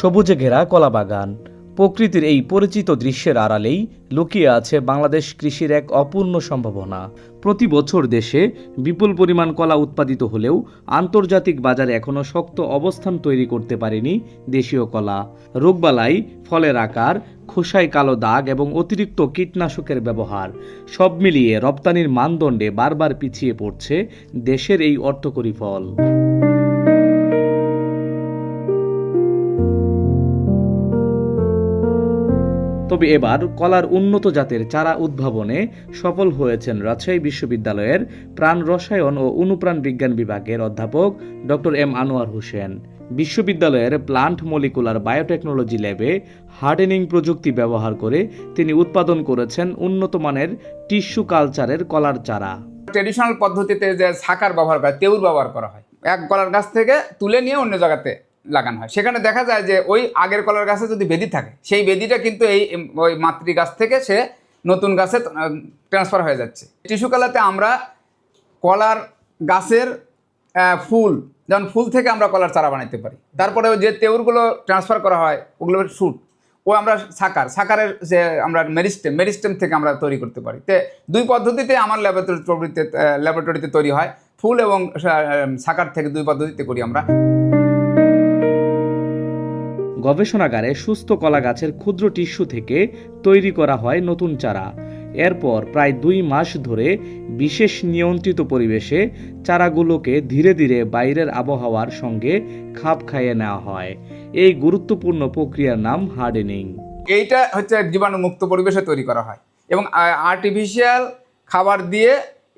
সবুজে ঘেরা কলাবাগান। প্রকৃতির এই পরিচিত দৃশ্যের আড়ালেই লুকিয়ে আছে বাংলাদেশ কৃষির এক অপূর্ণ সম্ভাবনা। প্রতি বছর দেশে বিপুল পরিমাণ কলা উৎপাদিত হলেও আন্তর্জাতিক বাজারে এখনও শক্ত অবস্থান তৈরি করতে পারেনি দেশীয় কলা। রোগবালাই, ফলের আকার, খোসায় কালো দাগ এবং অতিরিক্ত কীটনাশকের ব্যবহার সব মিলিয়ে রপ্তানির মানদণ্ডে বারবার পিছিয়ে পড়ছে দেশের এই অর্থকরী ফল। তবে এবার কলার উন্নত জাতের চারা উদ্ভাবনে সফল হয়েছেন রাজশাহী বিশ্ববিদ্যালয়ের প্রাণ রসায়ন ও অনুপ্রাণ বিজ্ঞান বিভাগের অধ্যাপক ডক্টর এম আনোয়ার হোসেন। বিশ্ববিদ্যালয়ের প্লান্ট মলিকুলার বায়োটেকনোলজি ল্যাবে হার্ডেনিং প্রযুক্তি ব্যবহার করে তিনি উৎপাদন করেছেন উন্নত মানের টিস্যু কালচারের কলার চারা। ট্রেডিশনাল পদ্ধতিতে যে ছাকার ব্যবহার করা, তেউর ব্যবহার করা হয়, এক কলার গাছ থেকে তুলে নিয়ে অন্য জায়গাতে লাগানো হয়। সেখানে দেখা যায় যে ওই আগের কলার গাছে যদি বেদি থাকে, সেই বেদিটা কিন্তু ওই মাতৃ গাছ থেকে সে নতুন গাছে ট্রান্সফার হয়ে যাচ্ছে। টিস্যু কালাতে আমরা কলার গাছের ফুল, যেমন ফুল থেকে আমরা কলার চারা বানাইতে পারি। তারপরে যে তেউরগুলো ট্রান্সফার করা হয় ওগুলো শুট, ও আমরা সাকারের যে আমরা মেরিস্টেম থেকে আমরা তৈরি করতে পারি। তো দুই পদ্ধতিতে আমার ল্যাবরেটরিতে তৈরি হয়, ফুল এবং সাকার থেকে দুই পদ্ধতিতে করি আমরা। গবেষণাগারে সুস্থ কলা গাছের ক্ষুদ্র টিস্যু থেকে তৈরি করা হয় নতুন চারা। এরপর প্রায় 2 মাস ধরে বিশেষ নিয়ন্ত্রিত পরিবেশে চারাগুলোকে ধীরে ধীরে বাইরের আবহাওয়ার সঙ্গে খাপ খাইয়ে নেওয়া হয়। এই গুরুত্বপূর্ণ প্রক্রিয়ার নাম হার্ডেনিং। এইটা হচ্ছে জীবাণুমুক্ত পরিবেশে তৈরি করা হয় এবং আর্টিফিশিয়াল খাবার দিয়ে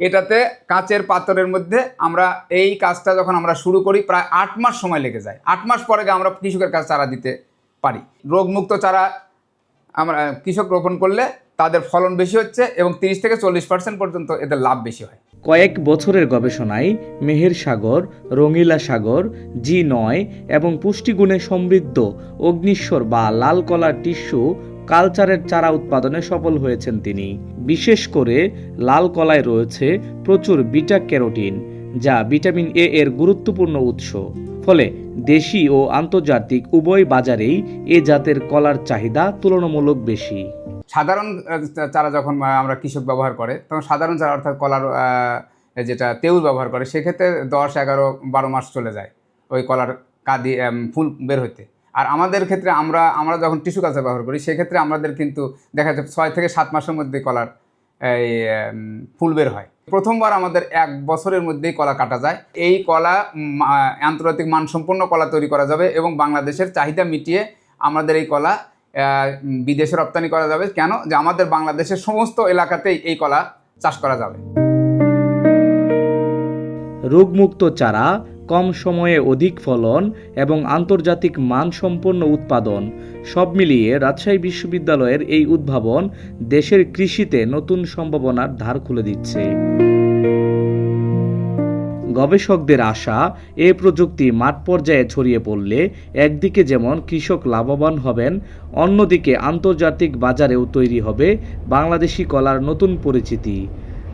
এটাতে কাঁচের পাত্রের মধ্যে আমরা এই কাজটা যখন আমরা শুরু করি প্রায় 8 মাস সময় লেগে যায়। 8 মাস পরে আমরা কৃষকের কাছে চারা দিতে পারি। রোগমুক্ত চারা আমরা কৃষক রোপণ করলে তাদের ফলন বেশি হচ্ছে এবং 30 থেকে 40% পর্যন্ত এদের লাভ বেশি হয়। কয়েক বছরের গবেষণায় মেহের সাগর, রঙিলা সাগর, G9 এবং পুষ্টিগুণে সমৃদ্ধ অগ্নিশ্বর বা লাল কলার টিস্যু কালচারের চারা উৎপাদনে সফল হয়েছেন তিনি। বিশেষ করে লাল কলায় রয়েছে প্রচুর বিটা ক্যারোটিন, যা ভিটামিন এ এর গুরুত্বপূর্ণ উৎস। ফলে দেশি ও আন্তর্জাতিক উভয় বাজারেই এ জাতের কলার চাহিদা তুলনামূলক বেশি। সাধারণ চারা যখন আমরা কৃষক ব্যবহার করে তখন সাধারণ চারা অর্থাৎ কলার যেটা তেউর ব্যবহার করে, সেক্ষেত্রে 10, 11, 12 মাস চলে যায় ওই কলার কাঁদি ফুল বের হইতে। আর আমাদের ক্ষেত্রে আমরা যখন টিস্যু কালচার ব্যবহার করি সেক্ষেত্রে আমাদের কিন্তু দেখা যায় 6 থেকে 7 মাসের মধ্যে কলার এই ফুল বের হয়। প্রথমবার আমাদের 1 বছরের মধ্যেই কলা কাটা যায়। এই কলা আন্তর্জাতিক মানসম্পন্ন কলা তৈরি করা যাবে এবং বাংলাদেশের চাহিদা মিটিয়ে আমাদের এই কলা বিদেশে রপ্তানি করা যাবে। কেন? যে আমাদের বাংলাদেশের সমস্ত এলাকাতেই এই কলা চাষ করা যাবে। রোগমুক্ত চারা, কম সময়ে অধিক ফলন এবং আন্তর্জাতিক মানসম্পন্ন উৎপাদন সব মিলিয়ে রাজশাহী বিশ্ববিদ্যালয়ের এই উদ্ভাবন দেশের কৃষিতে নতুন সম্ভাবনার দ্বার খুলে দিচ্ছে। গবেষকদের আশা, এই প্রযুক্তি মাঠ পর্যায়ে ছড়িয়ে পড়লে একদিকে যেমন কৃষক লাভবান হবেন, অন্যদিকে আন্তর্জাতিক বাজারেও তৈরি হবে বাংলাদেশি কলার নতুন পরিচিতি।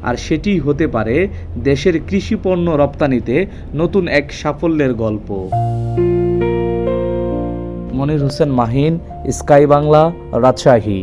আর সেটিই হতে পারে দেশের কৃষি পণ্য রপ্তানিতে নতুন এক সাফল্যের গল্প। মনির হোসেন মাহিন, স্কাই বাংলা, রাজশাহী।